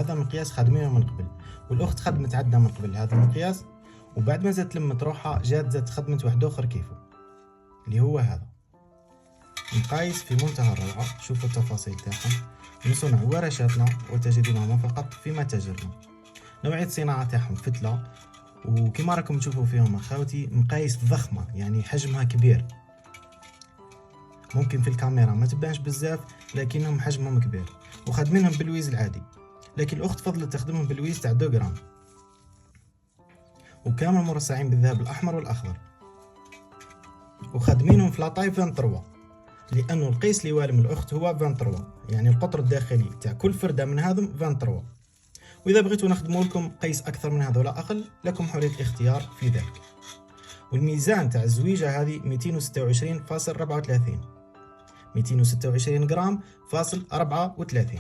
هذا المقياس خادمينه من قبل، والاخت خدمت عندنا من قبل هذا المقياس، وبعد ما زادت لمت روحها جات خدمت واحد اخر كيفه اللي هو هذا مقايس في منتهى الروعه. شوفوا التفاصيل تاعهم من صنع ورشاتنا وتجدونهم فقط في متاجرنا. نوعيه الصناعه تاعهم فتله، وكما راكم تشوفوا فيهم اخواتي مقايس ضخمه، يعني حجمها كبير، ممكن في الكاميرا ما تبانش بزاف لكنهم حجمهم كبير، وخادمينهم بالويز العادي، لكن الاخت فضلت تخدمهم بالويز تاع 2 غرام، وكامل مرصعين بالذهب الاحمر والاخضر، وخادمينهم في لاطاي 23 لانه القيس اللي والم الاخت هو 23، يعني القطر الداخلي تاع كل فرده من هذم 23. واذا بغيتوا نخدموا لكم قيس اكثر من هذا ولا اقل لكم حريه الاختيار في ذلك. والميزان تاع الزويجه هذه 226.34 226 غرام فاصل 34.